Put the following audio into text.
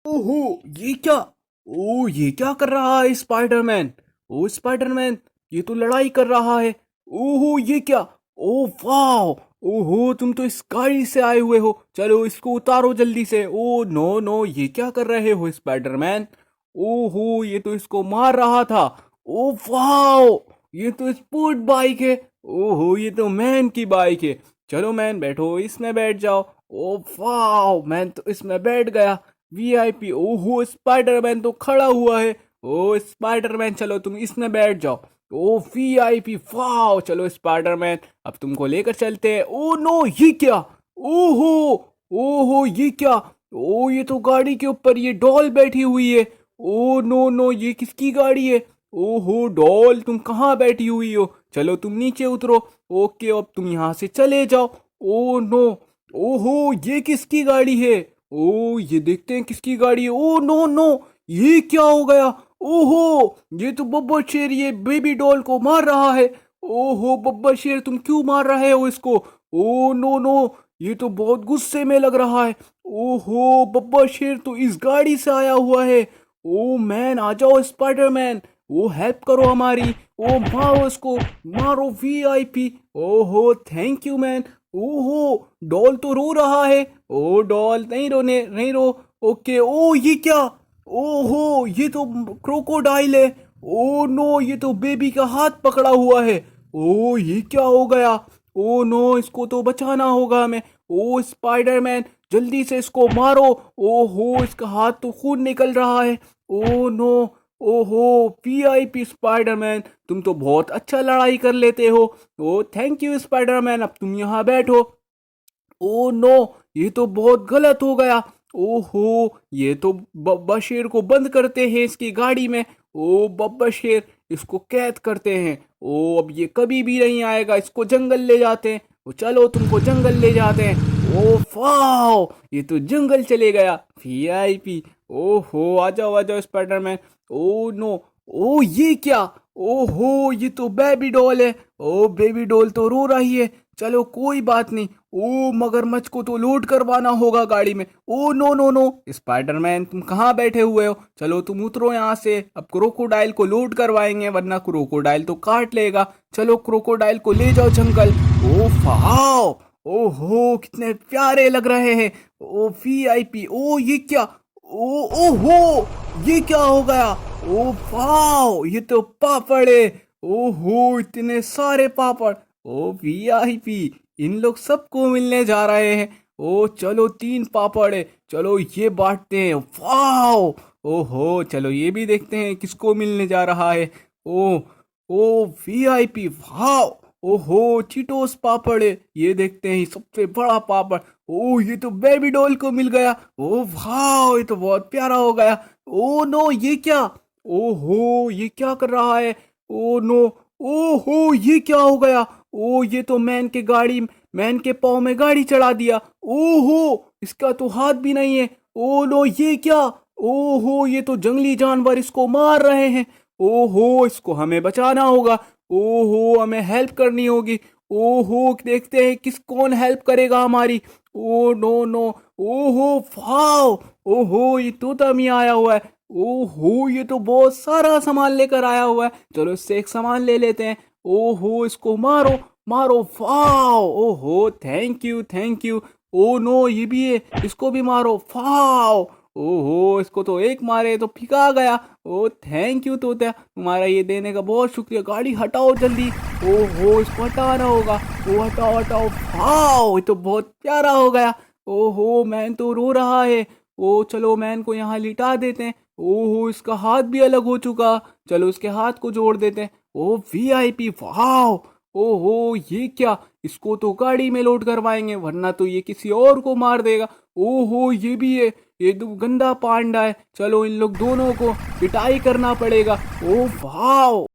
ओहो, ये क्या? ओ, ये क्या कर रहा है स्पाइडरमैन? ओ स्पाइडरमैन, ये तो लड़ाई कर रहा है। ओहो, ये क्या? ओ वाह! ओहो, तुम तो इस गाड़ी से आए हुए हो। चलो इसको उतारो जल्दी से। ओ नो नो, ये क्या कर रहे हो स्पाइडरमैन? ओहो, ये तो इसको मार रहा था। ओ वाह! ये तो स्पोर्ट बाइक है। ओहो, ये तो मैन की बाइक है। चलो मैन, बैठो, इसमें बैठ जाओ। ओ वाह! मैन तो इसमें बैठ गया। वीआईपी। ओहो, स्पाइडरमैन तो खड़ा हुआ है। ओ स्पाइडरमैन, चलो तुम इसमें बैठ जाओ। ओ वीआईपी, वाह! चलो स्पाइडरमैन, अब तुमको लेकर चलते हैं। ओ नो, ये क्या? ओहो, ओहो, ये क्या? ओ, ये तो गाड़ी के ऊपर ये डॉल बैठी हुई है। ओ नो नो, ये किसकी गाड़ी है? ओहो डॉल, तुम कहाँ बैठी हुई हो? चलो तुम नीचे उतरो। ओके, अब तुम यहाँ से चले जाओ। ओ नो, ओहो, ये किसकी गाड़ी है? ओ, ये देखते हैं किसकी गाड़ी है। ओ नो नो, ये क्या हो गया? ओहो, ये तो बब्बर शेर ये बेबी डॉल को मार रहा है। ओहो बब्बर शेर, तुम क्यों मार रहे हो इसको? ओ नो नो, ये तो बहुत गुस्से में लग रहा है। ओहो, बब्बर शेर तो इस गाड़ी से आया हुआ है। ओ मैन, आ जाओ स्पाइडरमैन, वो हेल्प करो हमारी। ओ मारो इसको, मारो वीआईपी। ओहो थैंक यू मैन। ओहो, डॉल तो रो रहा है। ओ डॉल, नहीं रोने, नहीं रो। ओके। ओ, ये क्या? ओहो, ये तो क्रोकोडाइल है। ओ नो, ये तो बेबी का हाथ पकड़ा हुआ है। ओ, ये क्या हो गया? ओ नो, इसको तो बचाना होगा हमें। ओ स्पाइडरमैन, जल्दी से इसको मारो। ओहो, इसका हाथ तो खून निकल रहा है। ओ नो, ओहो, वीआईपी स्पाइडरमैन, तुम तो बहुत अच्छा लड़ाई कर लेते हो। ओ थैंक यू स्पाइडरमैन, अब तुम यहाँ बैठो। ओ नो, ये तो बहुत गलत हो गया। ओहो, ये तो बब्बर शेर को बंद करते हैं इसकी गाड़ी में। ओ बब्बर शेर, इसको कैद करते हैं। ओ, अब ये कभी भी नहीं आएगा, इसको जंगल ले जाते हैं। ओ चलो, तुमको जंगल ले जाते हैं। ओ वाओ, ये तो जंगल चले गया। वीआईपी। ओहो, आ जाओ स्पाइडरमैन। ओ नो, ओ ये क्या? ओहो, ये तो बेबी डॉल है। ओ बेबी डॉल तो रो रही है। चलो कोई बात नहीं। ओ, मगरमच्छ को तो लोड करवाना होगा गाड़ी में। Oh no no no, Spiderman तुम कहाँ बैठे हुए हो? चलो तुम उतरो यहाँ से, अब क्रोकोडाइल को लोड करवाएंगे, वरना क्रोकोडाइल तो काट लेगा। चलो क्रोकोडाइल को ले जाओ जंगल। Oh wow! ओहो, कितने प्यारे लग रहे हैं। ओ वीआईपी। ओ ये क्या? ओ ओहो, ये क्या हो गया? ओ वाओ, ये तो पापड़ है। ओहो, इतने सारे पापड़। ओ वीआईपी, इन लोग सबको मिलने जा रहे हैं। ओ चलो, 3 पापड़ है। चलो ये बांटते हैं। वाओ! ओहो, चलो ये भी देखते हैं किसको मिलने जा रहा है। ओ, ओ वीआईपी, वाओ! ओहो, चीटोस पापड़ है। ये देखते हैं सबसे बड़ा पापड़। ओ, ये तो बेबी डॉल को मिल गया। ओ वाओ, ये तो बहुत प्यारा हो गया। ओ नो, ये क्या? ओहो, ये क्या कर रहा है? ओ नो, ओहो, ये क्या हो गया? ओ, ये तो मैन के पाँव में गाड़ी चढ़ा दिया। ओहो, इसका तो हाथ भी नहीं है। ओ नो, ये क्या? ओहो, ये तो जंगली जानवर इसको मार रहे हैं। ओहो, इसको हमें बचाना होगा। ओहो, हमें हेल्प करनी होगी। ओहो, देखते हैं कौन हेल्प करेगा हमारी। ओ नो नो, ओहो वाओ! ओहो, ये तोता मियाँ आया हुआ है। ओहो, ये तो बहुत सारा सामान लेकर आया हुआ है। चलो इससे एक सामान ले लेते हैं। ओहो, इसको मारो, मारो। वाओ! ओहो, thank you, thank you. Oh no, ये भी है, इसको भी मारो। वाओ! ओहो, इसको तो एक मारे तो फिका गया। ओ थैंक यू तोता, तुम्हारा ये देने का बहुत शुक्रिया। गाड़ी हटाओ जल्दी। ओहो, इसको हटाना होगा। ओ हटाओ हटाओ। वाओ, ये तो बहुत प्यारा हो गया। ओहो, मैन तो रो रहा है। ओ चलो, मैन को यहाँ लिटा देते हैं। ओहो, इसका हाथ भी अलग हो चुका। चलो इसके हाथ को जोड़ देते हैं। ओ वीआईपी, वाओ! ओहो, ये क्या? इसको तो गाड़ी में लोड करवाएंगे, वरना तो ये किसी और को मार देगा। ओहो, ये भी है, ये तो गंदा पांडा है। चलो इन लोग दोनों को पिटाई करना पड़ेगा। Oh wow!